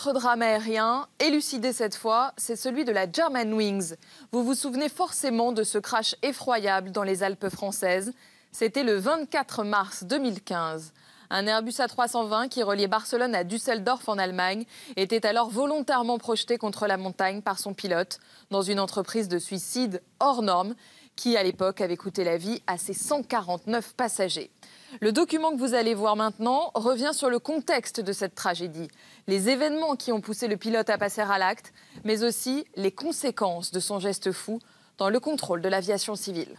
autre drame aérien, élucidé cette fois, c'est celui de la Germanwings. Vous vous souvenez forcément de ce crash effroyable dans les Alpes françaises. C'était le 24 mars 2015. Un Airbus A320 qui reliait Barcelone à Düsseldorf en Allemagne était alors volontairement projeté contre la montagne par son pilote dans une entreprise de suicide hors norme qui, à l'époque, avait coûté la vie à ses 149 passagers. Le document que vous allez voir maintenant revient sur le contexte de cette tragédie, les événements qui ont poussé le pilote à passer à l'acte, mais aussi les conséquences de son geste fou dans le contrôle de l'aviation civile.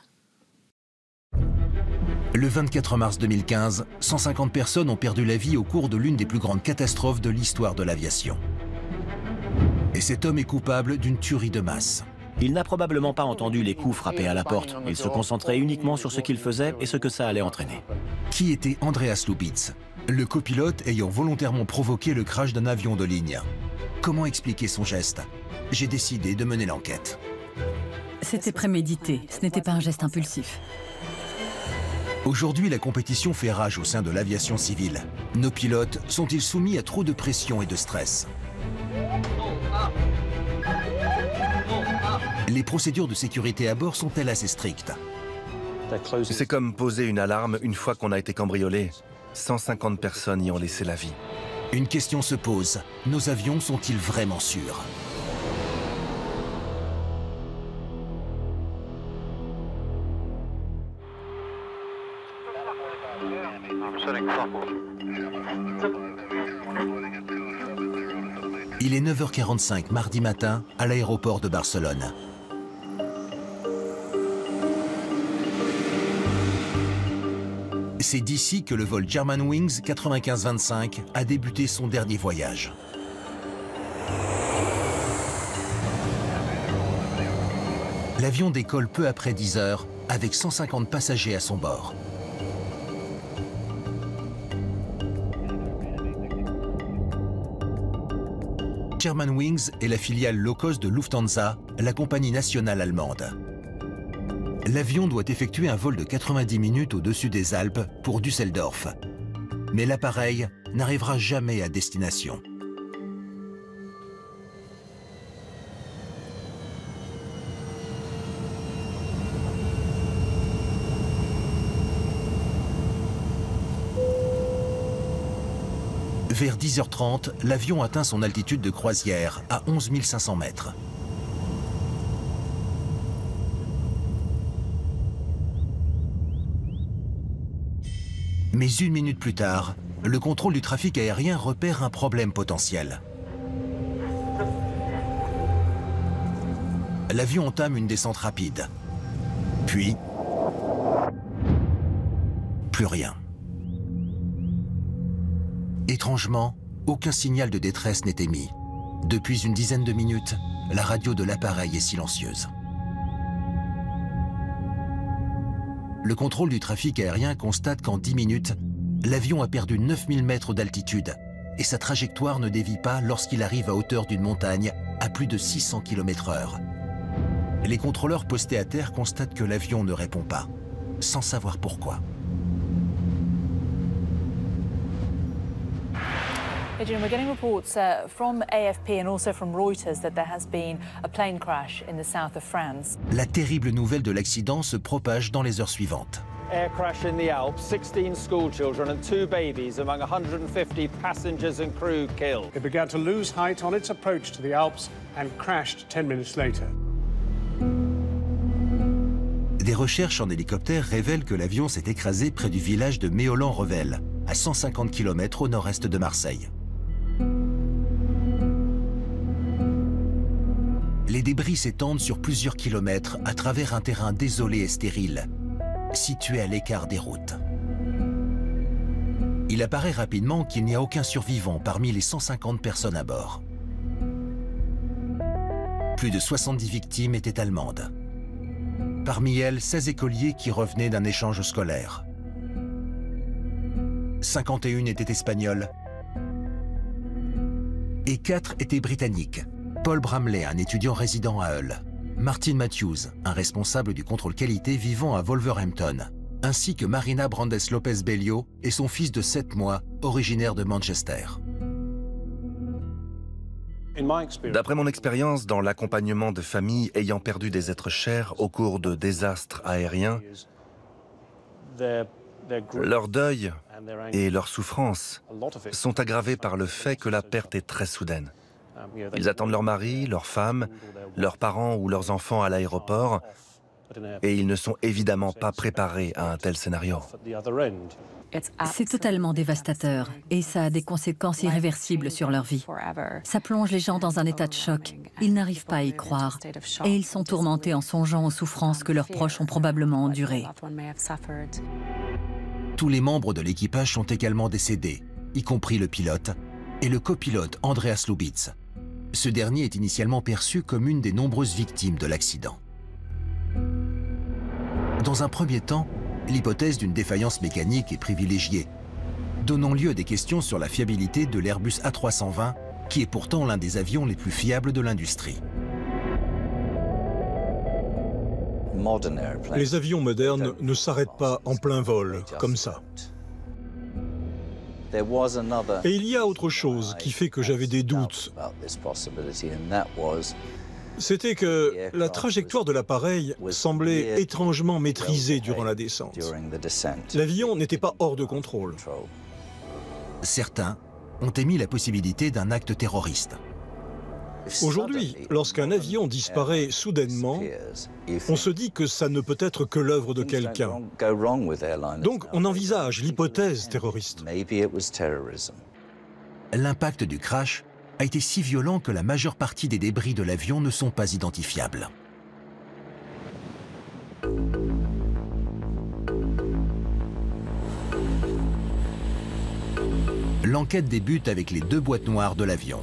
Le 24 mars 2015, 150 personnes ont perdu la vie au cours de l'une des plus grandes catastrophes de l'histoire de l'aviation. Et cet homme est coupable d'une tuerie de masse. Il n'a probablement pas entendu les coups frappés à la porte. Il se concentrait uniquement sur ce qu'il faisait et ce que ça allait entraîner. Qui était Andreas Lubitz, le copilote ayant volontairement provoqué le crash d'un avion de ligne? Comment expliquer son geste? J'ai décidé de mener l'enquête. C'était prémédité, ce n'était pas un geste impulsif. Aujourd'hui, la compétition fait rage au sein de l'aviation civile. Nos pilotes sont-ils soumis à trop de pression et de stress? Les procédures de sécurité à bord sont-elles assez strictes? C'est comme poser une alarme une fois qu'on a été cambriolé. 150 personnes y ont laissé la vie. Une question se pose. Nos avions sont-ils vraiment sûrs? Il est 9h45 mardi matin à l'aéroport de Barcelone. C'est d'ici que le vol Germanwings 9525 a débuté son dernier voyage. L'avion décolle peu après 10 heures avec 150 passagers à son bord. Germanwings est la filiale low-cost de Lufthansa, la compagnie nationale allemande. L'avion doit effectuer un vol de 90 minutes au-dessus des Alpes pour Düsseldorf. Mais l'appareil n'arrivera jamais à destination. Vers 10h30, l'avion atteint son altitude de croisière à 11 500 mètres. Mais une minute plus tard, le contrôle du trafic aérien repère un problème potentiel. L'avion entame une descente rapide. Puis, plus rien. Étrangement, aucun signal de détresse n'est émis. Depuis une dizaine de minutes, la radio de l'appareil est silencieuse. Le contrôle du trafic aérien constate qu'en 10 minutes, l'avion a perdu 9000 mètres d'altitude et sa trajectoire ne dévie pas lorsqu'il arrive à hauteur d'une montagne à plus de 600 km/h. Les contrôleurs postés à terre constatent que l'avion ne répond pas, sans savoir pourquoi. Adrian, we're getting reports from AFP and also from Reuters that there has been a plane crash in the south of France. La terrible nouvelle de l'accident se propage dans les heures suivantes. Air crash in the Alps, 16 school children and 2 babies among 150 passengers and crew killed. It began to lose height on its approach to the Alps and crashed 10 minutes later. Des recherches en hélicoptère révèlent que l'avion s'est écrasé près du village de Méolan-Revel, à 150 km au nord-est de Marseille. Les débris s'étendent sur plusieurs kilomètres à travers un terrain désolé et stérile, situé à l'écart des routes. Il apparaît rapidement qu'il n'y a aucun survivant parmi les 150 personnes à bord. Plus de 70 victimes étaient allemandes. Parmi elles, 16 écoliers qui revenaient d'un échange scolaire. 51 étaient espagnols et 4 étaient britanniques. Paul Bramley, un étudiant résident à Hull. Martin Matthews, un responsable du contrôle qualité vivant à Wolverhampton. Ainsi que Marina Brandes Lopez Bellio et son fils de 7 mois, originaire de Manchester. D'après mon expérience dans l'accompagnement de familles ayant perdu des êtres chers au cours de désastres aériens, leur deuil et leur souffrance sont aggravés par le fait que la perte est très soudaine. Ils attendent leur mari, leur femme, leurs parents ou leurs enfants à l'aéroport et ils ne sont évidemment pas préparés à un tel scénario. C'est totalement dévastateur et ça a des conséquences irréversibles sur leur vie. Ça plonge les gens dans un état de choc. Ils n'arrivent pas à y croire et ils sont tourmentés en songeant aux souffrances que leurs proches ont probablement endurées. Tous les membres de l'équipage sont également décédés, y compris le pilote et le copilote Andreas Lubitz. Ce dernier est initialement perçu comme une des nombreuses victimes de l'accident. Dans un premier temps, l'hypothèse d'une défaillance mécanique est privilégiée, donnant lieu à des questions sur la fiabilité de l'Airbus A320, qui est pourtant l'un des avions les plus fiables de l'industrie. Les avions modernes ne s'arrêtent pas en plein vol, comme ça. Et il y a autre chose qui fait que j'avais des doutes. C'était que la trajectoire de l'appareil semblait étrangement maîtrisée durant la descente. L'avion n'était pas hors de contrôle. Certains ont émis la possibilité d'un acte terroriste. Aujourd'hui, lorsqu'un avion disparaît soudainement, on se dit que ça ne peut être que l'œuvre de quelqu'un. Donc on envisage l'hypothèse terroriste. L'impact du crash a été si violent que la majeure partie des débris de l'avion ne sont pas identifiables. L'enquête débute avec les 2 boîtes noires de l'avion.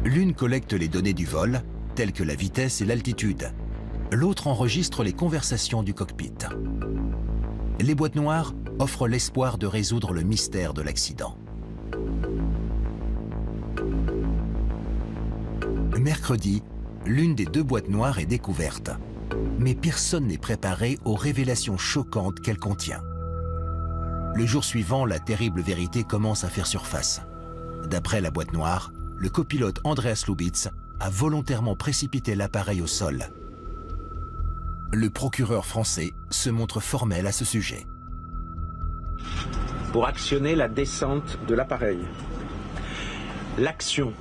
L'une collecte les données du vol, telles que la vitesse et l'altitude. L'autre enregistre les conversations du cockpit. Les boîtes noires offrent l'espoir de résoudre le mystère de l'accident. Mercredi, l'une des 2 boîtes noires est découverte. Mais personne n'est préparé aux révélations choquantes qu'elle contient. Le jour suivant, la terrible vérité commence à faire surface. D'après la boîte noire, le copilote Andreas Lubitz a volontairement précipité l'appareil au sol. Le procureur français se montre formel à ce sujet. Pour actionner la descente de l'appareil, l'action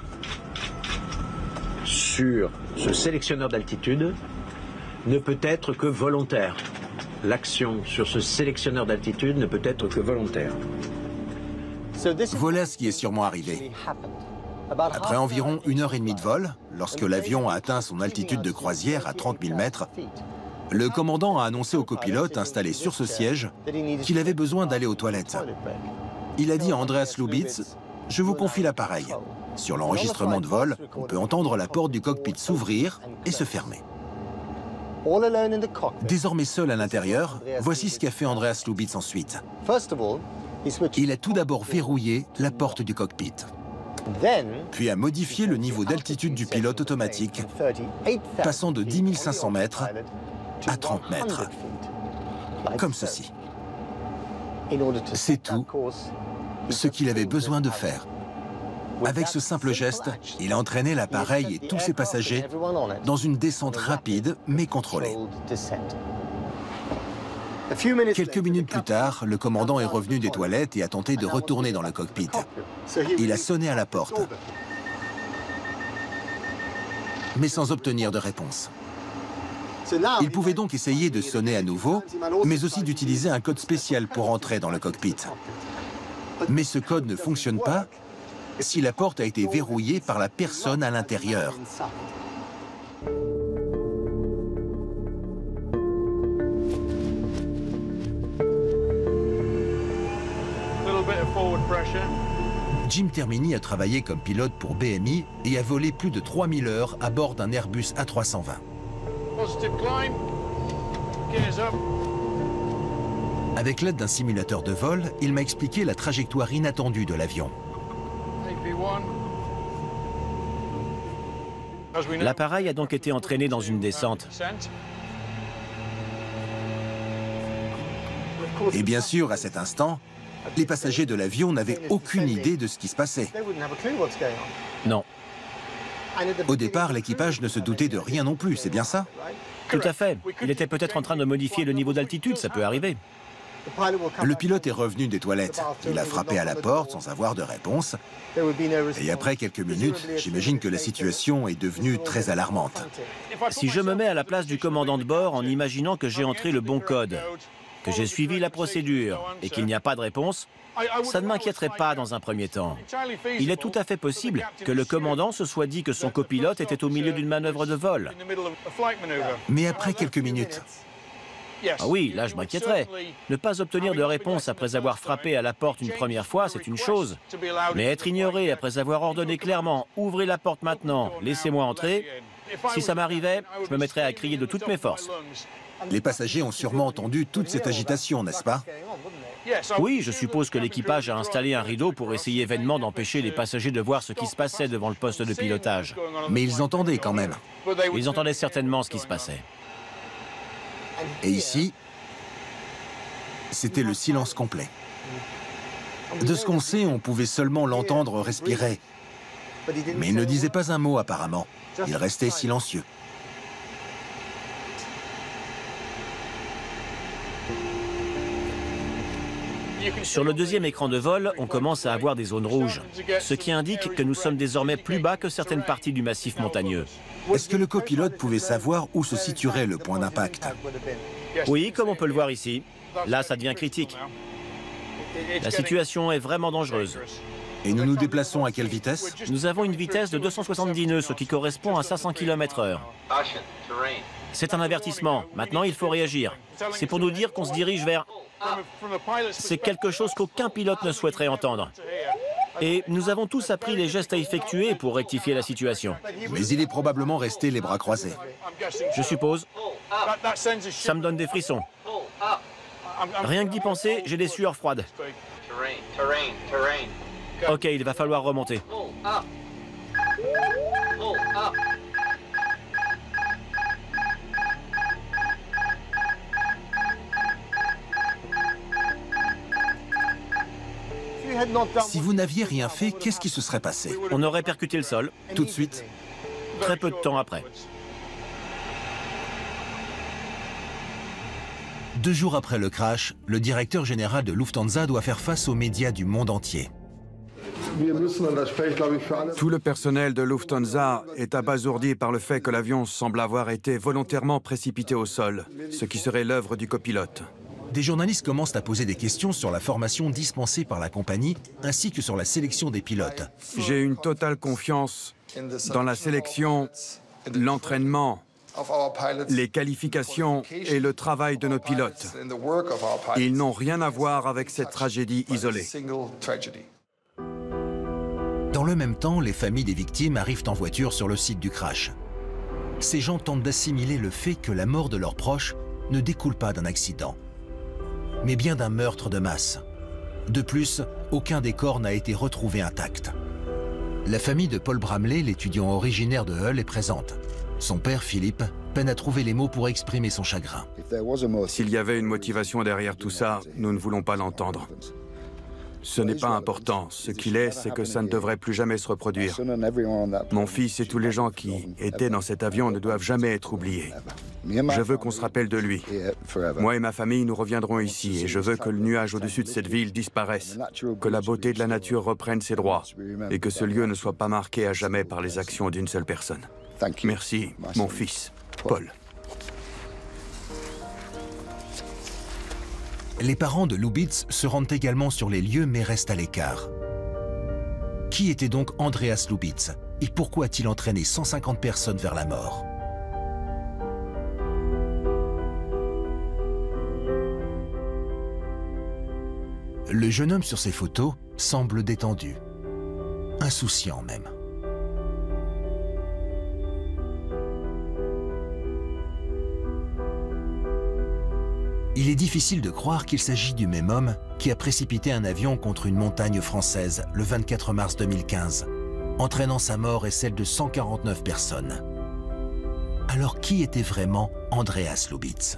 sur ce sélectionneur d'altitude ne peut être que volontaire. L'action sur ce sélectionneur d'altitude ne peut être que volontaire. Voilà ce qui est sûrement arrivé. Après environ 1h30 de vol, lorsque l'avion a atteint son altitude de croisière à 30 000 mètres, le commandant a annoncé au copilote installé sur ce siège qu'il avait besoin d'aller aux toilettes. Il a dit à Andreas Lubitz « Je vous confie l'appareil ». Sur l'enregistrement de vol, on peut entendre la porte du cockpit s'ouvrir et se fermer. Désormais seul à l'intérieur, voici ce qu'a fait Andreas Lubitz ensuite. Il a tout d'abord verrouillé la porte du cockpit, puis a modifié le niveau d'altitude du pilote automatique, passant de 10 500 mètres à 30 mètres, comme ceci. C'est tout ce qu'il avait besoin de faire. Avec ce simple geste, il a entraîné l'appareil et tous ses passagers dans une descente rapide mais contrôlée. Quelques minutes plus tard, le commandant est revenu des toilettes et a tenté de retourner dans le cockpit. Il a sonné à la porte, mais sans obtenir de réponse. Il pouvait donc essayer de sonner à nouveau, mais aussi d'utiliser un code spécial pour entrer dans le cockpit. Mais ce code ne fonctionne pas si la porte a été verrouillée par la personne à l'intérieur. Jim Termini a travaillé comme pilote pour BMI et a volé plus de 3000 heures à bord d'un Airbus A320. Avec l'aide d'un simulateur de vol, il m'a expliqué la trajectoire inattendue de l'avion. L'appareil a donc été entraîné dans une descente. Et bien sûr, à cet instant, Les passagers de l'avion n'avaient aucune idée de ce qui se passait. Non. Au départ, l'équipage ne se doutait de rien non plus, c'est bien ça? Tout à fait. Il était peut-être en train de modifier le niveau d'altitude, ça peut arriver. Le pilote est revenu des toilettes. Il a frappé à la porte sans avoir de réponse. Et après quelques minutes, j'imagine que la situation est devenue très alarmante. Si je me mets à la place du commandant de bord en imaginant que j'ai entré le bon code, que j'ai suivi la procédure et qu'il n'y a pas de réponse, ça ne m'inquiéterait pas dans un premier temps. Il est tout à fait possible que le commandant se soit dit que son copilote était au milieu d'une manœuvre de vol. Mais après quelques minutes... Ah oui, là je m'inquiéterais. Ne pas obtenir de réponse après avoir frappé à la porte une première fois, c'est une chose. Mais être ignoré après avoir ordonné clairement « Ouvrez la porte maintenant, laissez-moi entrer », si ça m'arrivait, je me mettrais à crier de toutes mes forces. Les passagers ont sûrement entendu toute cette agitation, n'est-ce pas? Oui, je suppose que l'équipage a installé un rideau pour essayer vainement d'empêcher les passagers de voir ce qui se passait devant le poste de pilotage. Mais ils entendaient quand même. Ils entendaient certainement ce qui se passait. Et ici, c'était le silence complet. De ce qu'on sait, on pouvait seulement l'entendre respirer. Mais il ne disait pas un mot apparemment. Il restait silencieux. Sur le deuxième écran de vol, on commence à avoir des zones rouges, ce qui indique que nous sommes désormais plus bas que certaines parties du massif montagneux. Est-ce que le copilote pouvait savoir où se situerait le point d'impact? Oui, comme on peut le voir ici. Là, ça devient critique. La situation est vraiment dangereuse. Et nous nous déplaçons à quelle vitesse? Nous avons une vitesse de 270 nœuds, ce qui correspond à 500 km/h. C'est un avertissement. Maintenant, il faut réagir. C'est pour nous dire qu'on se dirige vers... C'est quelque chose qu'aucun pilote ne souhaiterait entendre. Et nous avons tous appris les gestes à effectuer pour rectifier la situation. Mais il est probablement resté les bras croisés. Je suppose. Ça me donne des frissons. Rien que d'y penser, j'ai des sueurs froides. Ok, il va falloir remonter. Si vous n'aviez rien fait, qu'est-ce qui se serait passé? On aurait percuté le sol. Tout de suite? Très peu de temps après. 2 jours après le crash, le directeur général de Lufthansa doit faire face aux médias du monde entier. Tout le personnel de Lufthansa est abasourdi par le fait que l'avion semble avoir été volontairement précipité au sol, ce qui serait l'œuvre du copilote. Des journalistes commencent à poser des questions sur la formation dispensée par la compagnie, ainsi que sur la sélection des pilotes. J'ai une totale confiance dans la sélection, l'entraînement, les qualifications et le travail de nos pilotes. Ils n'ont rien à voir avec cette tragédie isolée. Dans le même temps, les familles des victimes arrivent en voiture sur le site du crash. Ces gens tentent d'assimiler le fait que la mort de leurs proches ne découle pas d'un accident, mais bien d'un meurtre de masse. De plus, aucun des corps n'a été retrouvé intact. La famille de Paul Bramley, l'étudiant originaire de Hull, est présente. Son père, Philippe, peine à trouver les mots pour exprimer son chagrin. S'il y avait une motivation derrière tout ça, nous ne voulons pas l'entendre. Ce n'est pas important. Ce qu'il est, c'est que ça ne devrait plus jamais se reproduire. Mon fils et tous les gens qui étaient dans cet avion ne doivent jamais être oubliés. Je veux qu'on se rappelle de lui. Moi et ma famille, nous reviendrons ici et je veux que le nuage au-dessus de cette ville disparaisse, que la beauté de la nature reprenne ses droits et que ce lieu ne soit pas marqué à jamais par les actions d'une seule personne. Merci, mon fils, Paul. Les parents de Lubitz se rendent également sur les lieux mais restent à l'écart. Qui était donc Andreas Lubitz et pourquoi a-t-il entraîné 150 personnes vers la mort? Le jeune homme sur ces photos semble détendu, insouciant même. Il est difficile de croire qu'il s'agit du même homme qui a précipité un avion contre une montagne française le 24 mars 2015, entraînant sa mort et celle de 149 personnes. Alors qui était vraiment Andreas Lubitz?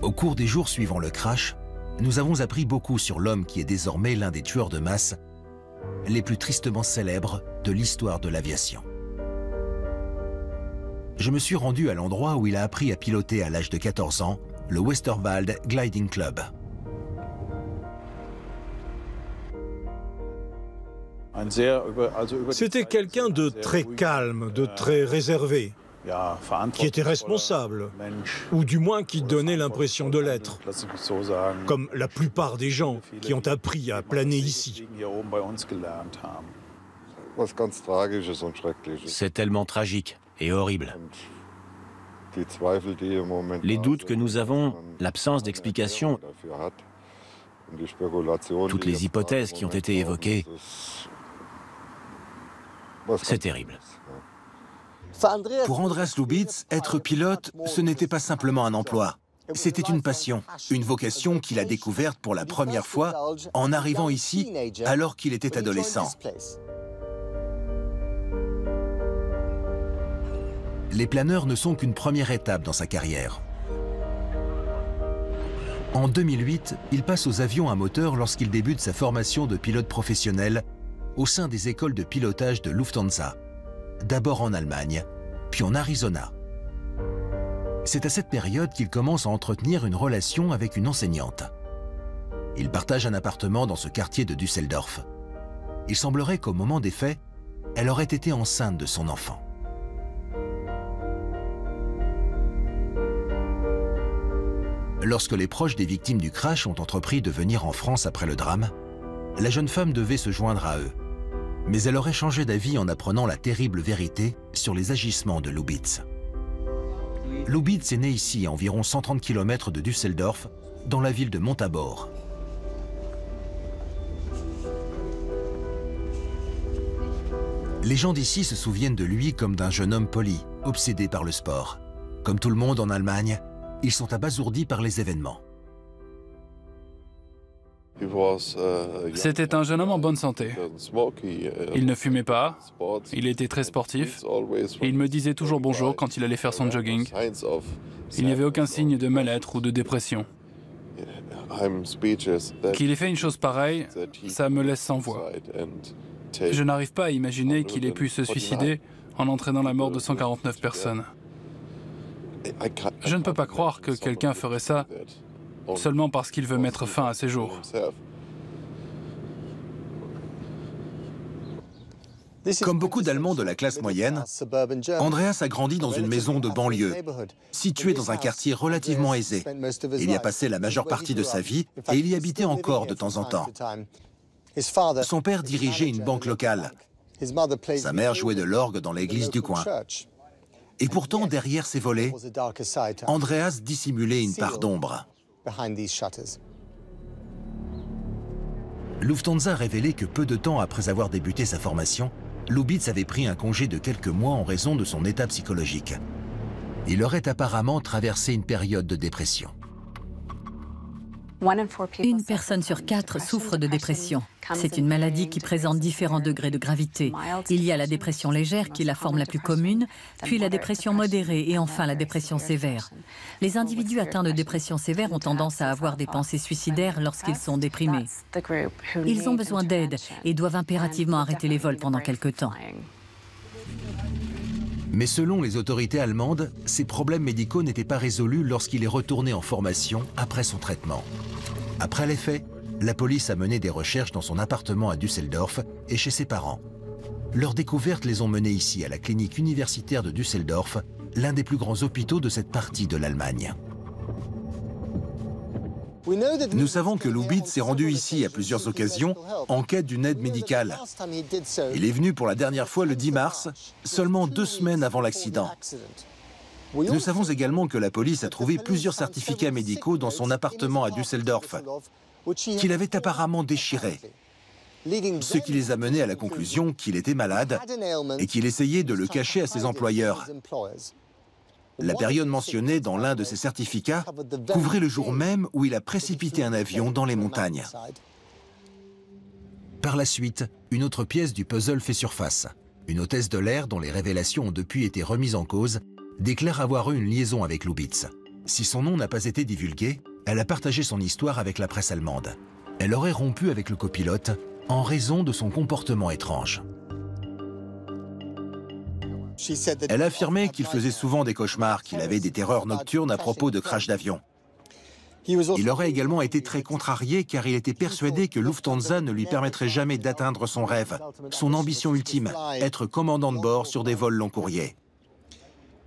Au cours des jours suivant le crash, nous avons appris beaucoup sur l'homme qui est désormais l'un des tueurs de masse les plus tristement célèbres de l'histoire de l'aviation. Je me suis rendu à l'endroit où il a appris à piloter à l'âge de 14 ans, le Westerwald Gliding Club. C'était quelqu'un de très calme, de très réservé, qui était responsable, ou du moins qui donnait l'impression de l'être, comme la plupart des gens qui ont appris à planer ici. C'est tellement tragique et horrible. Les doutes que nous avons, l'absence d'explication, toutes les hypothèses qui ont été évoquées, c'est terrible. Pour Andreas Lubitz, être pilote, ce n'était pas simplement un emploi. C'était une passion, une vocation qu'il a découverte pour la première fois en arrivant ici alors qu'il était adolescent. Les planeurs ne sont qu'une première étape dans sa carrière. En 2008, il passe aux avions à moteur lorsqu'il débute sa formation de pilote professionnel au sein des écoles de pilotage de Lufthansa, d'abord en Allemagne, puis en Arizona. C'est à cette période qu'il commence à entretenir une relation avec une enseignante. Il partage un appartement dans ce quartier de Düsseldorf. Il semblerait qu'au moment des faits, elle aurait été enceinte de son enfant. Lorsque les proches des victimes du crash ont entrepris de venir en France après le drame, la jeune femme devait se joindre à eux. Mais elle aurait changé d'avis en apprenant la terrible vérité sur les agissements de Lubitz. Lubitz est né ici, à environ 130 km de Düsseldorf, dans la ville de Montabaur. Les gens d'ici se souviennent de lui comme d'un jeune homme poli, obsédé par le sport. Comme tout le monde en Allemagne, ils sont abasourdis par les événements. C'était un jeune homme en bonne santé. Il ne fumait pas, il était très sportif, et il me disait toujours bonjour quand il allait faire son jogging. Il n'y avait aucun signe de mal-être ou de dépression. Qu'il ait fait une chose pareille, ça me laisse sans voix. Je n'arrive pas à imaginer qu'il ait pu se suicider en entraînant la mort de 149 personnes. Je ne peux pas croire que quelqu'un ferait ça seulement parce qu'il veut mettre fin à ses jours. Comme beaucoup d'Allemands de la classe moyenne, Andreas a grandi dans une maison de banlieue, située dans un quartier relativement aisé. Il y a passé la majeure partie de sa vie et il y habitait encore de temps en temps. Son père dirigeait une banque locale. Sa mère jouait de l'orgue dans l'église du coin. Et pourtant, derrière ces volets, Andreas dissimulait une part d'ombre. Lufthansa a révélé que peu de temps après avoir débuté sa formation, Lubitz avait pris un congé de quelques mois en raison de son état psychologique. Il aurait apparemment traversé une période de dépression. Une personne sur 4 souffre de dépression. C'est une maladie qui présente différents degrés de gravité. Il y a la dépression légère qui est la forme la plus commune, puis la dépression modérée et enfin la dépression sévère. Les individus atteints de dépression sévère ont tendance à avoir des pensées suicidaires lorsqu'ils sont déprimés. Ils ont besoin d'aide et doivent impérativement arrêter les vols pendant quelque temps. Mais selon les autorités allemandes, ses problèmes médicaux n'étaient pas résolus lorsqu'il est retourné en formation après son traitement. Après les faits, la police a mené des recherches dans son appartement à Düsseldorf et chez ses parents. Leurs découvertes les ont menés ici, à la clinique universitaire de Düsseldorf, l'un des plus grands hôpitaux de cette partie de l'Allemagne. Nous savons que Lubitz s'est rendu ici à plusieurs occasions en quête d'une aide médicale. Il est venu pour la dernière fois le 10 mars, seulement 2 semaines avant l'accident. Nous savons également que la police a trouvé plusieurs certificats médicaux dans son appartement à Düsseldorf, qu'il avait apparemment déchirés, ce qui les a menés à la conclusion qu'il était malade et qu'il essayait de le cacher à ses employeurs. La période mentionnée dans l'un de ses certificats couvrait le jour même où il a précipité un avion dans les montagnes. Par la suite, une autre pièce du puzzle fait surface. Une hôtesse de l'air dont les révélations ont depuis été remises en cause déclare avoir eu une liaison avec Lubitz. Si son nom n'a pas été divulgué, elle a partagé son histoire avec la presse allemande. Elle aurait rompu avec le copilote en raison de son comportement étrange. Elle affirmait qu'il faisait souvent des cauchemars, qu'il avait des terreurs nocturnes à propos de crash d'avion. Il aurait également été très contrarié car il était persuadé que Lufthansa ne lui permettrait jamais d'atteindre son rêve, son ambition ultime, être commandant de bord sur des vols long courriers.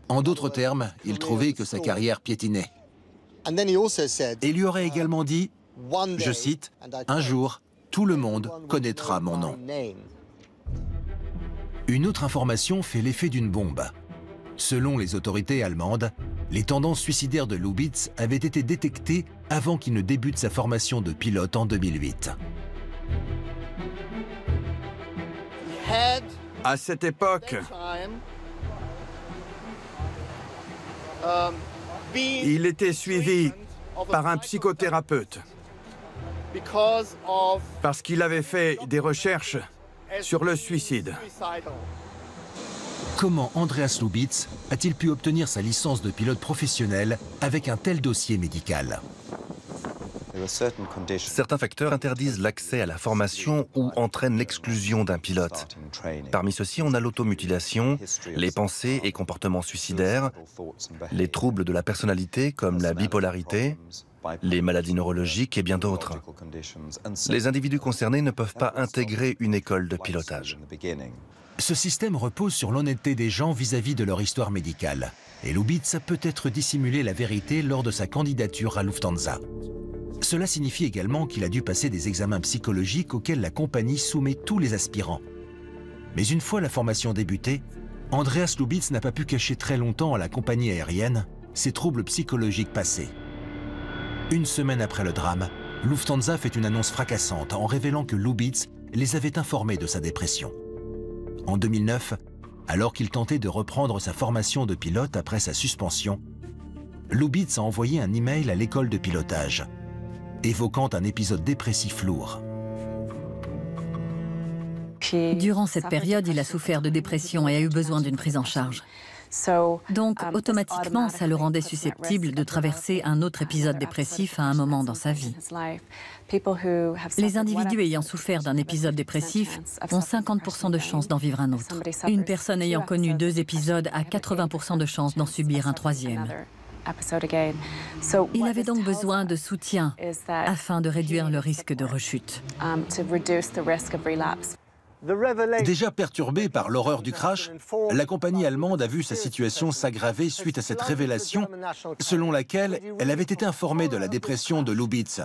En d'autres termes, il trouvait que sa carrière piétinait. Et il lui aurait également dit, je cite, « Un jour, tout le monde connaîtra mon nom ». Une autre information fait l'effet d'une bombe. Selon les autorités allemandes, les tendances suicidaires de Lubitz avaient été détectées avant qu'il ne débute sa formation de pilote en 2008. À cette époque, il était suivi par un psychothérapeute parce qu'il avait fait des recherches sur le suicide. Comment Andreas Lubitz a-t-il pu obtenir sa licence de pilote professionnel avec un tel dossier médical? Certains facteurs interdisent l'accès à la formation ou entraînent l'exclusion d'un pilote. Parmi ceux-ci, on a l'automutilation, les pensées et comportements suicidaires, les troubles de la personnalité comme la bipolarité, les maladies neurologiques et bien d'autres. Les individus concernés ne peuvent pas intégrer une école de pilotage. Ce système repose sur l'honnêteté des gens vis-à-vis de leur histoire médicale. Et Lubitz a peut-être dissimulé la vérité lors de sa candidature à Lufthansa. Cela signifie également qu'il a dû passer des examens psychologiques auxquels la compagnie soumet tous les aspirants. Mais une fois la formation débutée, Andreas Lubitz n'a pas pu cacher très longtemps à la compagnie aérienne ses troubles psychologiques passés. Une semaine après le drame, Lufthansa fait une annonce fracassante en révélant que Lubitz les avait informés de sa dépression. En 2009, alors qu'il tentait de reprendre sa formation de pilote après sa suspension, Lubitz a envoyé un email à l'école de pilotage, évoquant un épisode dépressif lourd. Durant cette période, il a souffert de dépression et a eu besoin d'une prise en charge. Donc, automatiquement, ça le rendait susceptible de traverser un autre épisode dépressif à un moment dans sa vie. Les individus ayant souffert d'un épisode dépressif ont 50% de chances d'en vivre un autre. Une personne ayant connu 2 épisodes a 80% de chances d'en subir un 3e. Il avait donc besoin de soutien afin de réduire le risque de rechute. Déjà perturbée par l'horreur du crash, la compagnie allemande a vu sa situation s'aggraver suite à cette révélation selon laquelle elle avait été informée de la dépression de Lubitz.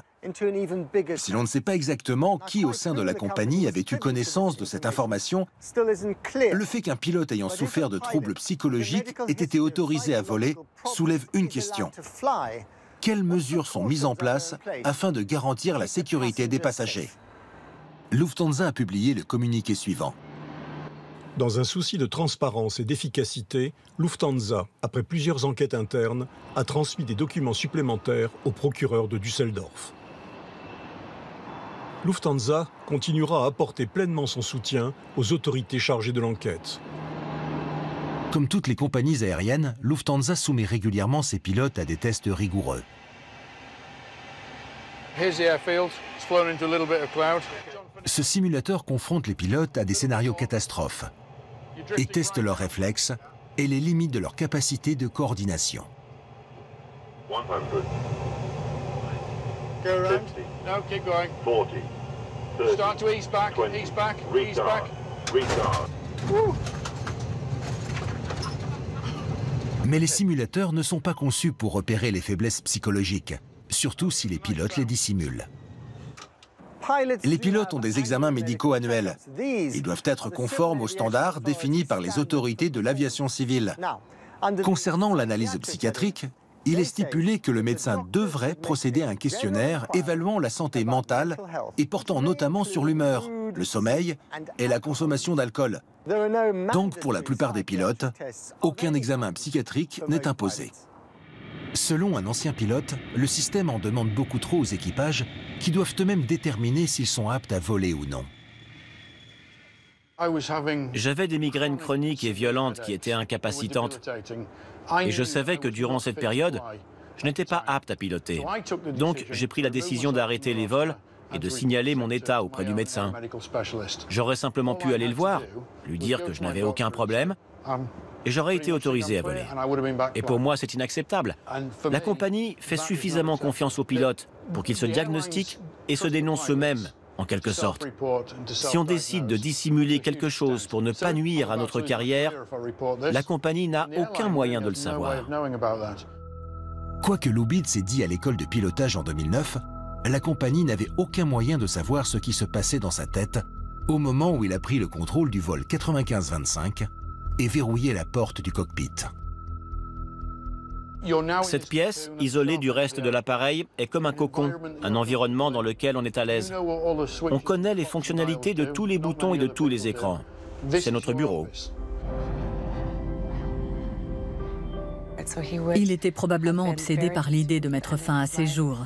Si l'on ne sait pas exactement qui au sein de la compagnie avait eu connaissance de cette information, le fait qu'un pilote ayant souffert de troubles psychologiques ait été autorisé à voler soulève une question. Quelles mesures sont mises en place afin de garantir la sécurité des passagers ? Lufthansa a publié le communiqué suivant. Dans un souci de transparence et d'efficacité, Lufthansa, après plusieurs enquêtes internes, a transmis des documents supplémentaires au procureur de Düsseldorf. Lufthansa continuera à apporter pleinement son soutien aux autorités chargées de l'enquête. Comme toutes les compagnies aériennes, Lufthansa soumet régulièrement ses pilotes à des tests rigoureux. Ce simulateur confronte les pilotes à des scénarios catastrophes et teste leurs réflexes et les limites de leur capacité de coordination. Mais les simulateurs ne sont pas conçus pour repérer les faiblesses psychologiques, surtout si les pilotes les dissimulent. Les pilotes ont des examens médicaux annuels. Ils doivent être conformes aux standards définis par les autorités de l'aviation civile. Concernant l'analyse psychiatrique, il est stipulé que le médecin devrait procéder à un questionnaire évaluant la santé mentale et portant notamment sur l'humeur, le sommeil et la consommation d'alcool. Donc, pour la plupart des pilotes, aucun examen psychiatrique n'est imposé. Selon un ancien pilote, le système en demande beaucoup trop aux équipages qui doivent eux-mêmes déterminer s'ils sont aptes à voler ou non. J'avais des migraines chroniques et violentes qui étaient incapacitantes. Et je savais que durant cette période, Je n'étais pas apte à piloter. Donc, j'ai pris la décision d'arrêter les vols et de signaler mon état auprès du médecin. J'aurais simplement pu aller le voir, lui dire que je n'avais aucun problème, et j'aurais été autorisé à voler. Et pour moi, c'est inacceptable. La compagnie fait suffisamment confiance aux pilotes pour qu'ils se diagnostiquent et se dénoncent eux-mêmes, en quelque sorte. Si on décide de dissimuler quelque chose pour ne pas nuire à notre carrière, la compagnie n'a aucun moyen de le savoir. Quoique Lubitz ait dit à l'école de pilotage en 2009, la compagnie n'avait aucun moyen de savoir ce qui se passait dans sa tête au moment où il a pris le contrôle du vol 95-25 et verrouillé la porte du cockpit. Cette pièce, isolée du reste de l'appareil, est comme un cocon, un environnement dans lequel on est à l'aise. On connaît les fonctionnalités de tous les boutons et de tous les écrans. C'est notre bureau. Il était probablement obsédé par l'idée de mettre fin à ses jours.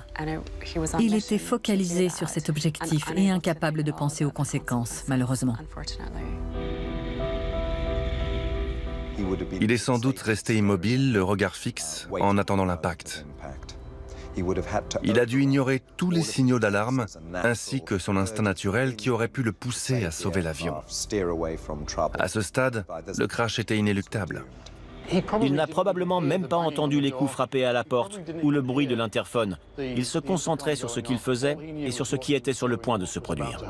Il était focalisé sur cet objectif et incapable de penser aux conséquences, malheureusement. Il est sans doute resté immobile, le regard fixe, en attendant l'impact. Il a dû ignorer tous les signaux d'alarme, ainsi que son instinct naturel qui aurait pu le pousser à sauver l'avion. À ce stade, le crash était inéluctable. Il n'a probablement même pas entendu les coups frappés à la porte ou le bruit de l'interphone. Il se concentrait sur ce qu'il faisait et sur ce qui était sur le point de se produire.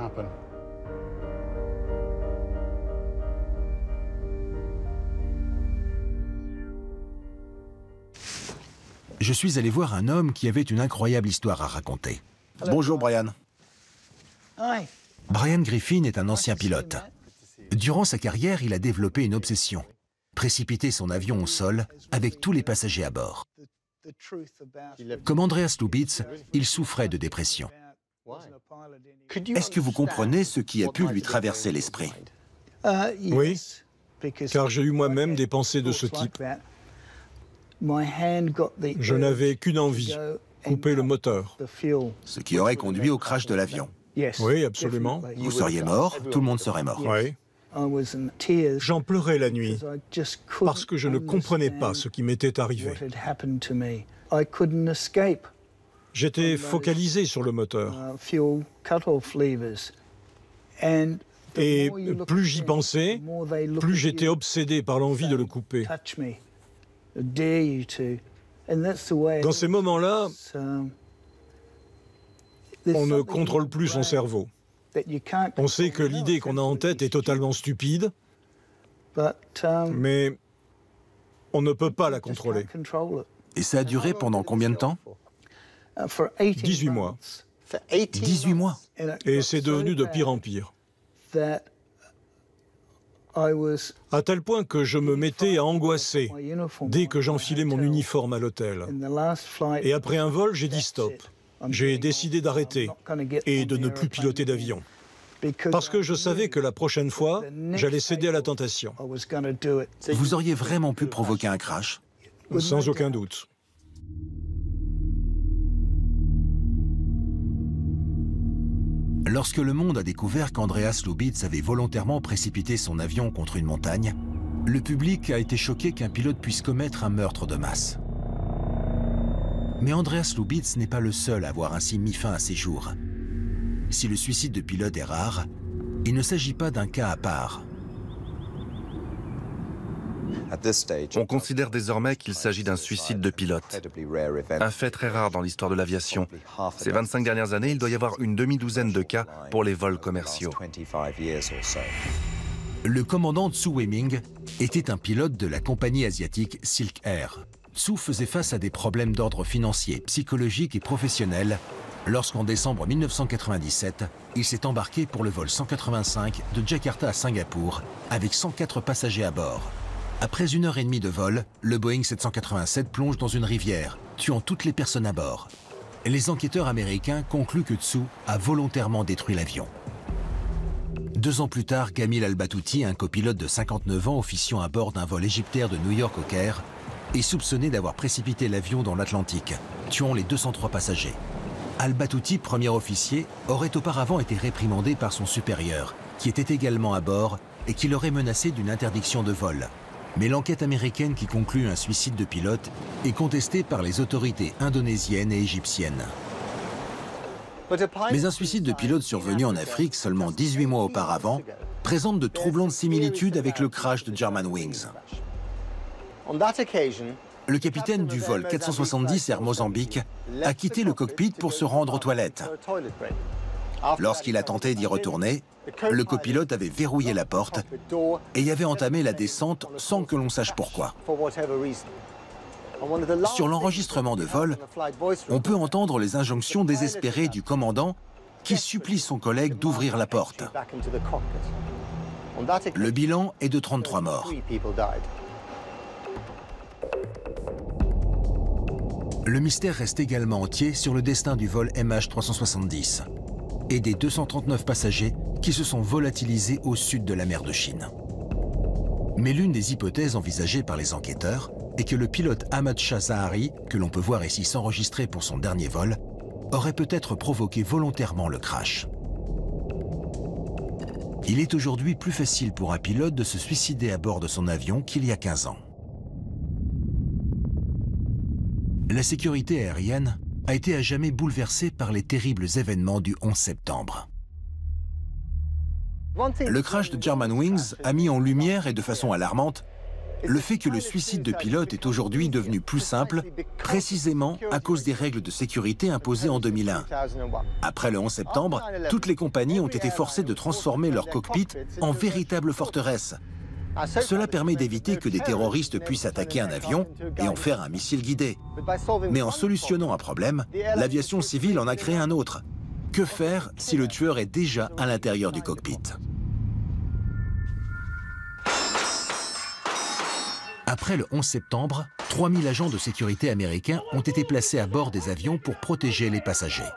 Je suis allé voir un homme qui avait une incroyable histoire à raconter. Bonjour Brian. Brian Griffin est un ancien pilote. Durant sa carrière, il a développé une obsession. Précipiter son avion au sol avec tous les passagers à bord. Comme Andreas Lubitz, il souffrait de dépression. Est-ce que vous comprenez ce qui a pu lui traverser l'esprit? Oui, car j'ai eu moi-même des pensées de ce type. Je n'avais qu'une envie, couper le moteur. Ce qui aurait conduit au crash de l'avion. Oui, absolument. Vous seriez mort, tout le monde serait mort. Oui. J'en pleurais la nuit, parce que je ne comprenais pas ce qui m'était arrivé. J'étais focalisé sur le moteur. Et plus j'y pensais, plus j'étais obsédé par l'envie de le couper. Dans ces moments-là, on ne contrôle plus son cerveau. On sait que l'idée qu'on a en tête est totalement stupide, mais on ne peut pas la contrôler. Et ça a duré pendant combien de temps? 18 mois. 18 mois. Et c'est devenu de pire en pire. À tel point que je me mettais à angoisser dès que j'enfilais mon uniforme à l'hôtel. Et après un vol, j'ai dit stop. J'ai décidé d'arrêter et de ne plus piloter d'avion. Parce que je savais que la prochaine fois, j'allais céder à la tentation. Vous auriez vraiment pu provoquer un crash? Sans aucun doute. Lorsque le monde a découvert qu'Andreas Lubitz avait volontairement précipité son avion contre une montagne, le public a été choqué qu'un pilote puisse commettre un meurtre de masse. Mais Andreas Lubitz n'est pas le seul à avoir ainsi mis fin à ses jours. Si le suicide de pilote est rare, il ne s'agit pas d'un cas à part. On considère désormais qu'il s'agit d'un suicide de pilote. Un fait très rare dans l'histoire de l'aviation. Ces 25 dernières années, il doit y avoir une demi-douzaine de cas pour les vols commerciaux. Le commandant Tsu Weming était un pilote de la compagnie asiatique Silk Air. Tsu faisait face à des problèmes d'ordre financier, psychologique et professionnel lorsqu'en décembre 1997, il s'est embarqué pour le vol 185 de Jakarta à Singapour avec 104 passagers à bord. Après 1h30 de vol, le Boeing 787 plonge dans une rivière, tuant toutes les personnes à bord. Les enquêteurs américains concluent que Tsu a volontairement détruit l'avion. 2 ans plus tard, Kamil Al-Batouti, un copilote de 59 ans officiant à bord d'un vol égyptaire de New York au Caire, est soupçonné d'avoir précipité l'avion dans l'Atlantique, tuant les 203 passagers. Al-Batouti, premier officier, aurait auparavant été réprimandé par son supérieur, qui était également à bord et qui l'aurait menacé d'une interdiction de vol. Mais l'enquête américaine qui conclut un suicide de pilote est contestée par les autorités indonésiennes et égyptiennes. Mais un suicide de pilote survenu en Afrique seulement 18 mois auparavant présente de troublantes similitudes avec le crash de Germanwings. Le capitaine du vol 470 Air Mozambique a quitté le cockpit pour se rendre aux toilettes. Lorsqu'il a tenté d'y retourner, le copilote avait verrouillé la porte et y avait entamé la descente sans que l'on sache pourquoi. Sur l'enregistrement de vol, on peut entendre les injonctions désespérées du commandant qui supplie son collègue d'ouvrir la porte. Le bilan est de 33 morts. Le mystère reste également entier sur le destin du vol MH370 et des 239 passagers qui se sont volatilisés au sud de la mer de Chine. Mais l'une des hypothèses envisagées par les enquêteurs est que le pilote Ahmad Shah Zahari, que l'on peut voir ici s'enregistrer pour son dernier vol, aurait peut-être provoqué volontairement le crash. Il est aujourd'hui plus facile pour un pilote de se suicider à bord de son avion qu'il y a 15 ans. La sécurité aérienne a été à jamais bouleversée par les terribles événements du 11 septembre. Le crash de Germanwings a mis en lumière, et de façon alarmante, le fait que le suicide de pilote est aujourd'hui devenu plus simple, précisément à cause des règles de sécurité imposées en 2001. Après le 11 septembre, toutes les compagnies ont été forcées de transformer leur cockpit en véritable forteresse. Cela permet d'éviter que des terroristes puissent attaquer un avion et en faire un missile guidé. Mais en solutionnant un problème, l'aviation civile en a créé un autre. Que faire si le tueur est déjà à l'intérieur du cockpit? Après le 11 septembre, 3000 agents de sécurité américains ont été placés à bord des avions pour protéger les passagers.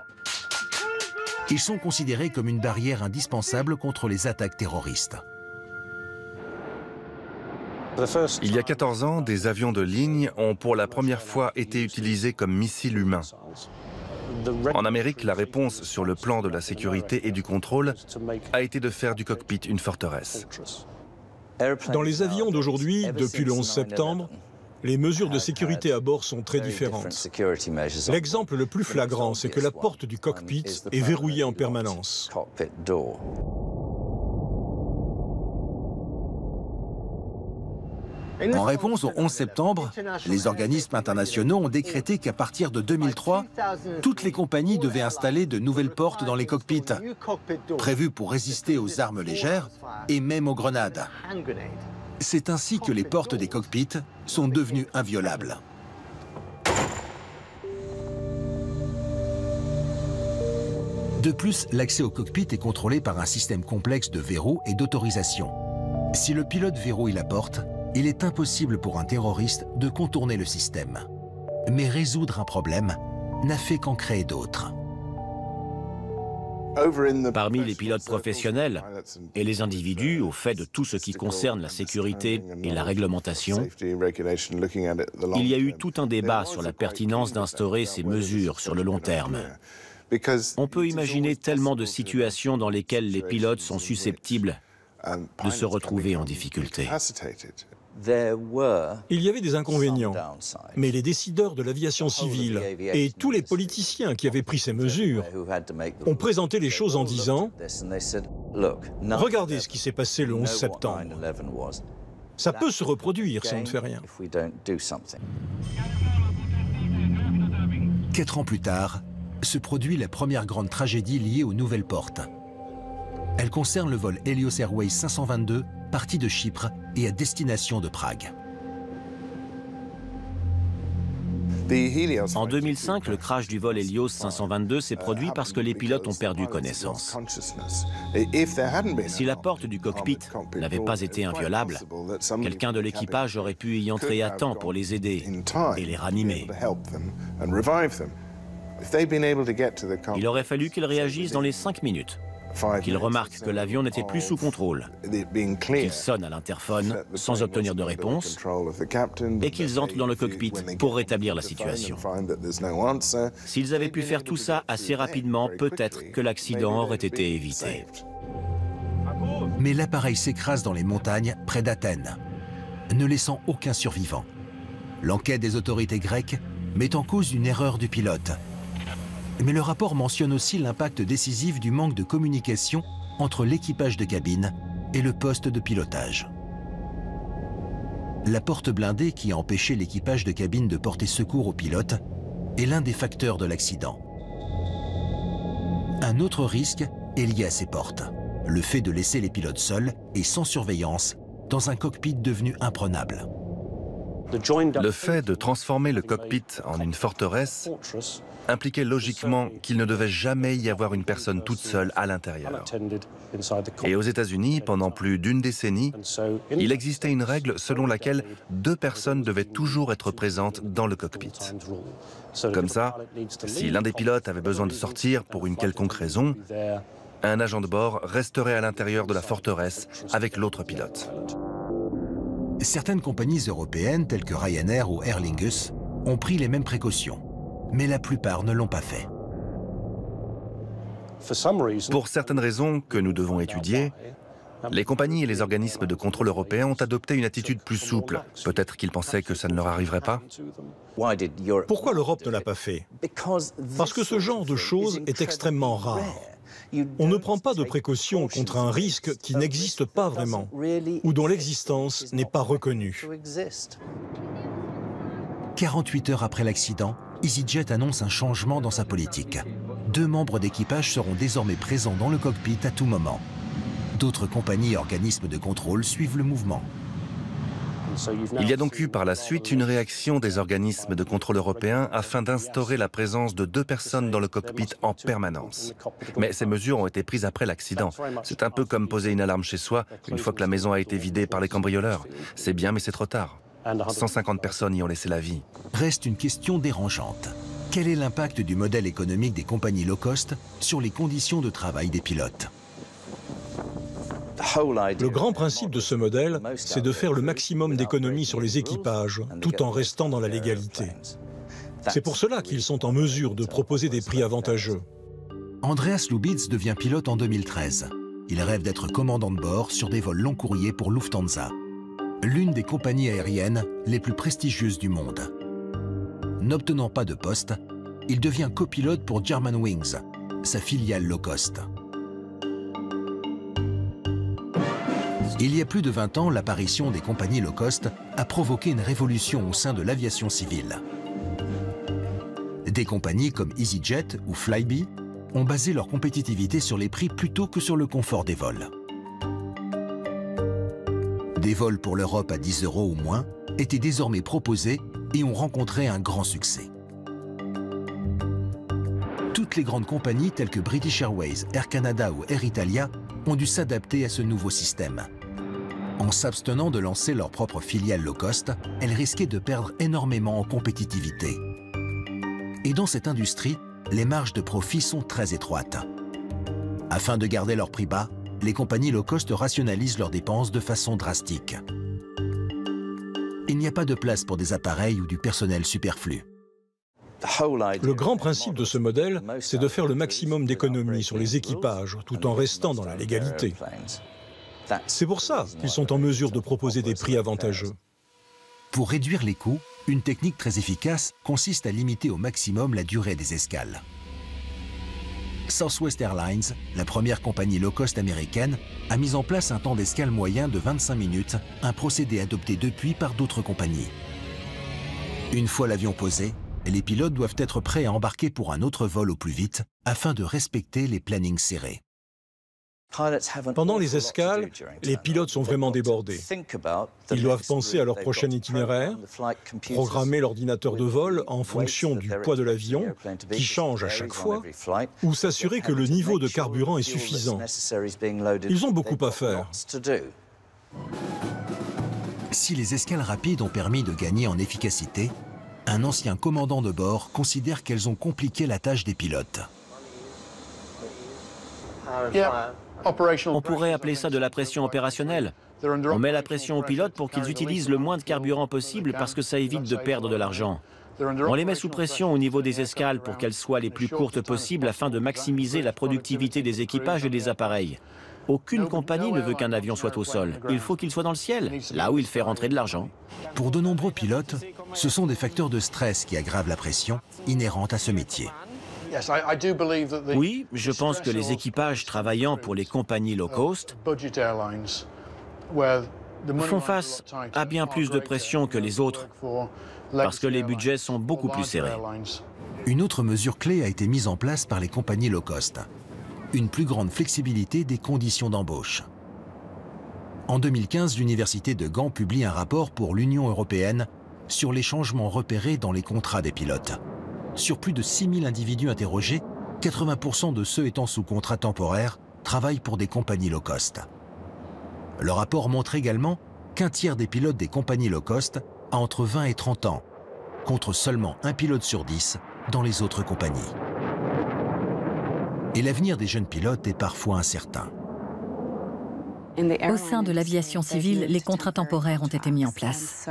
Ils sont considérés comme une barrière indispensable contre les attaques terroristes. Il y a 14 ans, des avions de ligne ont pour la première fois été utilisés comme missiles humains. En Amérique, la réponse sur le plan de la sécurité et du contrôle a été de faire du cockpit une forteresse. Dans les avions d'aujourd'hui, depuis le 11 septembre, les mesures de sécurité à bord sont très différentes. L'exemple le plus flagrant, c'est que la porte du cockpit est verrouillée en permanence. En réponse au 11 septembre, les organismes internationaux ont décrété qu'à partir de 2003, toutes les compagnies devaient installer de nouvelles portes dans les cockpits, prévues pour résister aux armes légères et même aux grenades. C'est ainsi que les portes des cockpits sont devenues inviolables. De plus, l'accès au cockpit est contrôlé par un système complexe de verrous et d'autorisation. Si le pilote verrouille la porte, il est impossible pour un terroriste de contourner le système. Mais résoudre un problème n'a fait qu'en créer d'autres. Parmi les pilotes professionnels et les individus, au fait de tout ce qui concerne la sécurité et la réglementation, il y a eu tout un débat sur la pertinence d'instaurer ces mesures sur le long terme. On peut imaginer tellement de situations dans lesquelles les pilotes sont susceptibles de se retrouver en difficulté. Il y avait des inconvénients, mais les décideurs de l'aviation civile et tous les politiciens qui avaient pris ces mesures ont présenté les choses en disant « Regardez ce qui s'est passé le 11 septembre. Ça peut se reproduire si on ne fait rien. » 4 ans plus tard, se produit la première grande tragédie liée aux nouvelles portes. Elle concerne le vol Helios Airways 522, parti de Chypre et à destination de Prague. En 2005, le crash du vol Helios 522 s'est produit parce que les pilotes ont perdu connaissance. Si la porte du cockpit n'avait pas été inviolable, quelqu'un de l'équipage aurait pu y entrer à temps pour les aider et les ranimer. Il aurait fallu qu'ils réagissent dans les 5 minutes, qu'ils remarquent que l'avion n'était plus sous contrôle, qu'ils sonnent à l'interphone sans obtenir de réponse et qu'ils entrent dans le cockpit pour rétablir la situation. S'ils avaient pu faire tout ça assez rapidement, peut-être que l'accident aurait été évité. Mais l'appareil s'écrase dans les montagnes près d'Athènes. ne laissant aucun survivant. L'enquête des autorités grecques met en cause une erreur du pilote. Mais le rapport mentionne aussi l'impact décisif du manque de communication entre l'équipage de cabine et le poste de pilotage. La porte blindée qui a empêché l'équipage de cabine de porter secours au pilote est l'un des facteurs de l'accident. Un autre risque est lié à ces portes, le fait de laisser les pilotes seuls et sans surveillance dans un cockpit devenu imprenable. Le fait de transformer le cockpit en une forteresse impliquait logiquement qu'il ne devait jamais y avoir une personne toute seule à l'intérieur. Et aux États-Unis, pendant plus d'une décennie, il existait une règle selon laquelle 2 personnes devaient toujours être présentes dans le cockpit. Comme ça, si l'un des pilotes avait besoin de sortir pour une quelconque raison, un agent de bord resterait à l'intérieur de la forteresse avec l'autre pilote. Certaines compagnies européennes, telles que Ryanair ou Aer Lingus, ont pris les mêmes précautions, mais la plupart ne l'ont pas fait. Pour certaines raisons que nous devons étudier, les compagnies et les organismes de contrôle européens ont adopté une attitude plus souple. Peut-être qu'ils pensaient que ça ne leur arriverait pas. Pourquoi l'Europe ne l'a pas fait? Parce que ce genre de choses est extrêmement rare. On ne prend pas de précautions contre un risque qui n'existe pas vraiment, ou dont l'existence n'est pas reconnue. 48 heures après l'accident, EasyJet annonce un changement dans sa politique. 2 membres d'équipage seront désormais présents dans le cockpit à tout moment. D'autres compagnies et organismes de contrôle suivent le mouvement. Il y a donc eu par la suite une réaction des organismes de contrôle européens afin d'instaurer la présence de 2 personnes dans le cockpit en permanence. Mais ces mesures ont été prises après l'accident. C'est un peu comme poser une alarme chez soi une fois que la maison a été vidée par les cambrioleurs. C'est bien, mais c'est trop tard. 150 personnes y ont laissé la vie. Reste une question dérangeante. Quel est l'impact du modèle économique des compagnies low cost sur les conditions de travail des pilotes? Le grand principe de ce modèle, c'est de faire le maximum d'économies sur les équipages, tout en restant dans la légalité. C'est pour cela qu'ils sont en mesure de proposer des prix avantageux. Andreas Lubitz devient pilote en 2013. Il rêve d'être commandant de bord sur des vols long courriers pour Lufthansa, l'une des compagnies aériennes les plus prestigieuses du monde. N'obtenant pas de poste, il devient copilote pour Germanwings, sa filiale low cost. Il y a plus de 20 ans, l'apparition des compagnies low cost a provoqué une révolution au sein de l'aviation civile. Des compagnies comme EasyJet ou Flybe ont basé leur compétitivité sur les prix plutôt que sur le confort des vols. Des vols pour l'Europe à 10 € ou moins étaient désormais proposés et ont rencontré un grand succès. Toutes les grandes compagnies telles que British Airways, Air Canada ou Air Italia ont dû s'adapter à ce nouveau système. En s'abstenant de lancer leur propre filiale low cost, elles risquaient de perdre énormément en compétitivité. Et dans cette industrie, les marges de profit sont très étroites. Afin de garder leur prix bas, les compagnies low cost rationalisent leurs dépenses de façon drastique. Il n'y a pas de place pour des appareils ou du personnel superflu. Le grand principe de ce modèle, c'est de faire le maximum d'économies sur les équipages, tout en restant dans la légalité. C'est pour ça qu'ils sont en mesure de proposer des prix avantageux. Pour réduire les coûts, une technique très efficace consiste à limiter au maximum la durée des escales. Southwest Airlines, la première compagnie low-cost américaine, a mis en place un temps d'escale moyen de 25 minutes, un procédé adopté depuis par d'autres compagnies. Une fois l'avion posé, les pilotes doivent être prêts à embarquer pour un autre vol au plus vite afin de respecter les plannings serrés. Pendant les escales, les pilotes sont vraiment débordés. Ils doivent penser à leur prochain itinéraire, programmer l'ordinateur de vol en fonction du poids de l'avion, qui change à chaque fois, ou s'assurer que le niveau de carburant est suffisant. Ils ont beaucoup à faire. Si les escales rapides ont permis de gagner en efficacité, un ancien commandant de bord considère qu'elles ont compliqué la tâche des pilotes. On pourrait appeler ça de la pression opérationnelle. On met la pression aux pilotes pour qu'ils utilisent le moins de carburant possible parce que ça évite de perdre de l'argent. On les met sous pression au niveau des escales pour qu'elles soient les plus courtes possibles afin de maximiser la productivité des équipages et des appareils. Aucune compagnie ne veut qu'un avion soit au sol. Il faut qu'il soit dans le ciel, là où il fait rentrer de l'argent. Pour de nombreux pilotes, ce sont des facteurs de stress qui aggravent la pression inhérente à ce métier. Oui, je pense que les équipages travaillant pour les compagnies low cost font face à bien plus de pression que les autres, parce que les budgets sont beaucoup plus serrés. Une autre mesure clé a été mise en place par les compagnies low cost. Une plus grande flexibilité des conditions d'embauche. En 2015, l'Université de Gand publie un rapport pour l'Union européenne sur les changements repérés dans les contrats des pilotes. Sur plus de 6000 individus interrogés, 80% de ceux étant sous contrat temporaire travaillent pour des compagnies low cost. Le rapport montre également qu'un tiers des pilotes des compagnies low cost a entre 20 et 30 ans, contre seulement un pilote sur 10 dans les autres compagnies. Et l'avenir des jeunes pilotes est parfois incertain. Au sein de l'aviation civile, les contrats temporaires ont été mis en place.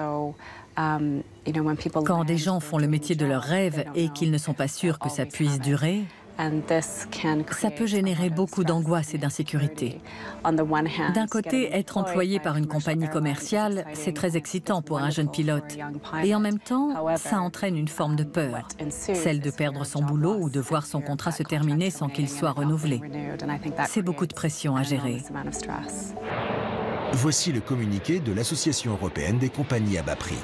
Quand des gens font le métier de leurs rêves et qu'ils ne sont pas sûrs que ça puisse durer, ça peut générer beaucoup d'angoisse et d'insécurité. D'un côté, être employé par une compagnie commerciale, c'est très excitant pour un jeune pilote. Et en même temps, ça entraîne une forme de peur, celle de perdre son boulot ou de voir son contrat se terminer sans qu'il soit renouvelé. C'est beaucoup de pression à gérer. Voici le communiqué de l'Association européenne des compagnies à bas prix.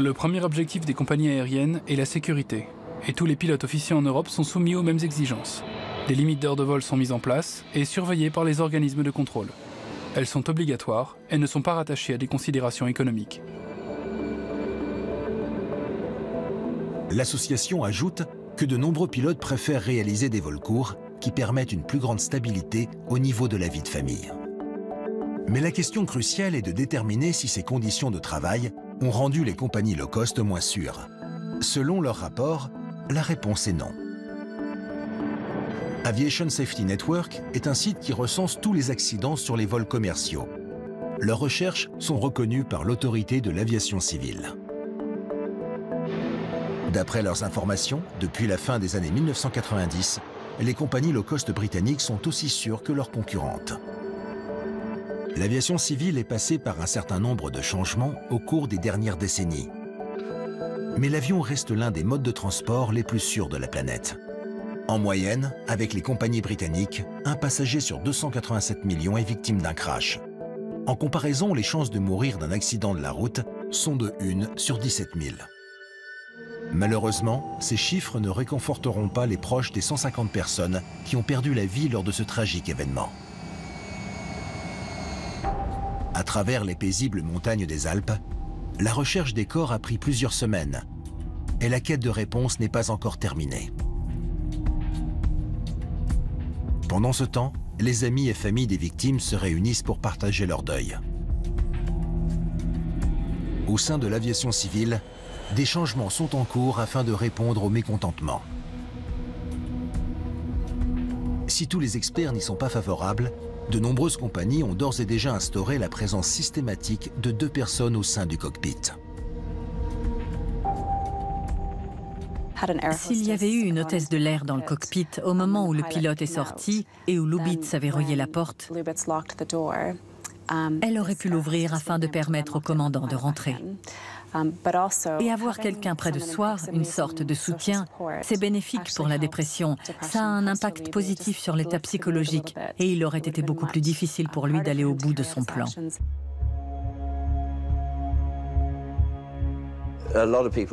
Le premier objectif des compagnies aériennes est la sécurité. Et tous les pilotes officiers en Europe sont soumis aux mêmes exigences. Des limites d'heures de vol sont mises en place et surveillées par les organismes de contrôle. Elles sont obligatoires et ne sont pas rattachées à des considérations économiques. L'association ajoute que de nombreux pilotes préfèrent réaliser des vols courts qui permettent une plus grande stabilité au niveau de la vie de famille. Mais la question cruciale est de déterminer si ces conditions de travail ont rendu les compagnies low cost moins sûres. Selon leur rapport, la réponse est non. Aviation Safety Network est un site qui recense tous les accidents sur les vols commerciaux. Leurs recherches sont reconnues par l'autorité de l'aviation civile. D'après leurs informations, depuis la fin des années 1990, les compagnies low cost britanniques sont aussi sûres que leurs concurrentes. L'aviation civile est passée par un certain nombre de changements au cours des dernières décennies. Mais l'avion reste l'un des modes de transport les plus sûrs de la planète. En moyenne, avec les compagnies britanniques, un passager sur 287 millions est victime d'un crash. En comparaison, les chances de mourir d'un accident de la route sont de 1 sur 17 000. Malheureusement, ces chiffres ne réconforteront pas les proches des 150 personnes qui ont perdu la vie lors de ce tragique événement. À travers les paisibles montagnes des Alpes, la recherche des corps a pris plusieurs semaines et la quête de réponse n'est pas encore terminée. Pendant ce temps, les amis et familles des victimes se réunissent pour partager leur deuil. Au sein de l'aviation civile, des changements sont en cours afin de répondre au mécontentement. Si tous les experts n'y sont pas favorables, de nombreuses compagnies ont d'ores et déjà instauré la présence systématique de 2 personnes au sein du cockpit. S'il y avait eu une hôtesse de l'air dans le cockpit au moment où le pilote est sorti et où Lubitz avait verrouillé la porte, elle aurait pu l'ouvrir afin de permettre au commandant de rentrer. Et avoir quelqu'un près de soi, une sorte de soutien, c'est bénéfique pour la dépression. Ça a un impact positif sur l'état psychologique et il aurait été beaucoup plus difficile pour lui d'aller au bout de son plan.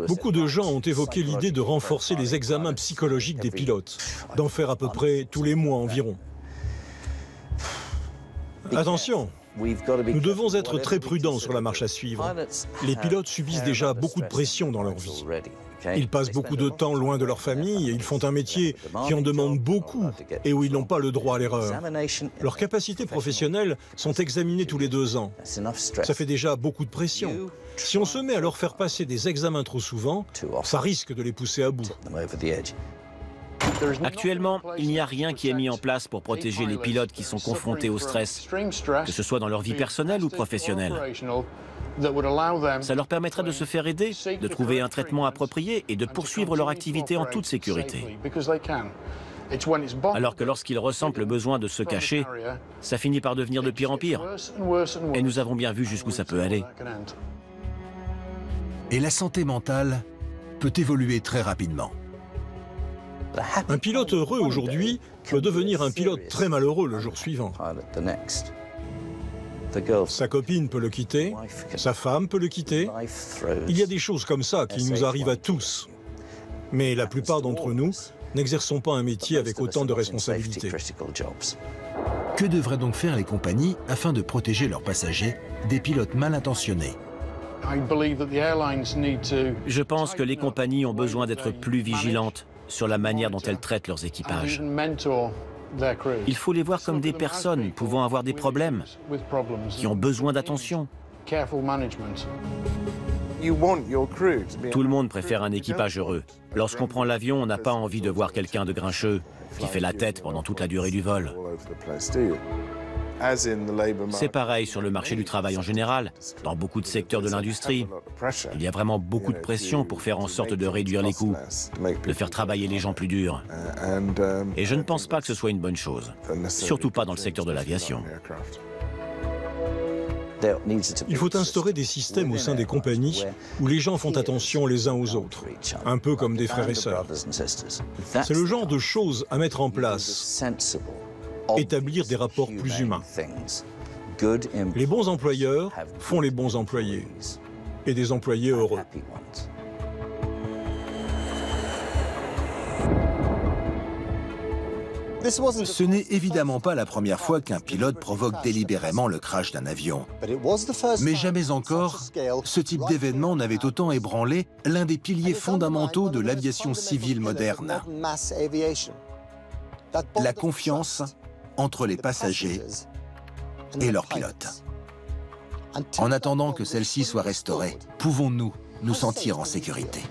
Beaucoup de gens ont évoqué l'idée de renforcer les examens psychologiques des pilotes, d'en faire à peu près tous les mois environ. Attention, nous devons être très prudents sur la marche à suivre. Les pilotes subissent déjà beaucoup de pression dans leur vie. Ils passent beaucoup de temps loin de leur famille et ils font un métier qui en demande beaucoup et où ils n'ont pas le droit à l'erreur. Leurs capacités professionnelles sont examinées tous les 2 ans. Ça fait déjà beaucoup de pression. Si on se met à leur faire passer des examens trop souvent, ça risque de les pousser à bout. Actuellement, il n'y a rien qui est mis en place pour protéger les pilotes qui sont confrontés au stress, que ce soit dans leur vie personnelle ou professionnelle. Ça leur permettrait de se faire aider, de trouver un traitement approprié et de poursuivre leur activité en toute sécurité. Alors que lorsqu'ils ressentent le besoin de se cacher, ça finit par devenir de pire en pire. Et nous avons bien vu jusqu'où ça peut aller. Et la santé mentale peut évoluer très rapidement. Un pilote heureux aujourd'hui peut devenir un pilote très malheureux le jour suivant. Sa copine peut le quitter, sa femme peut le quitter. Il y a des choses comme ça qui nous arrivent à tous. Mais la plupart d'entre nous n'exerçons pas un métier avec autant de responsabilités. Que devraient donc faire les compagnies afin de protéger leurs passagers des pilotes mal intentionnés? Je pense que les compagnies ont besoin d'être plus vigilantes sur la manière dont elles traitent leurs équipages. Il faut les voir comme des personnes pouvant avoir des problèmes, qui ont besoin d'attention. Tout le monde préfère un équipage heureux. Lorsqu'on prend l'avion, on n'a pas envie de voir quelqu'un de grincheux qui fait la tête pendant toute la durée du vol. C'est pareil sur le marché du travail en général, dans beaucoup de secteurs de l'industrie. Il y a vraiment beaucoup de pression pour faire en sorte de réduire les coûts, de faire travailler les gens plus durs. Et je ne pense pas que ce soit une bonne chose, surtout pas dans le secteur de l'aviation. Il faut instaurer des systèmes au sein des compagnies où les gens font attention les uns aux autres, un peu comme des frères et sœurs. C'est le genre de choses à mettre en place. Établir des rapports plus humains. Les bons employeurs font les bons employés et des employés heureux. Ce n'est évidemment pas la première fois qu'un pilote provoque délibérément le crash d'un avion. Mais jamais encore, ce type d'événement n'avait autant ébranlé l'un des piliers fondamentaux de l'aviation civile moderne. La confiance entre les passagers et leurs pilotes. En attendant que celle-ci soit restaurée, pouvons-nous nous sentir en sécurité ?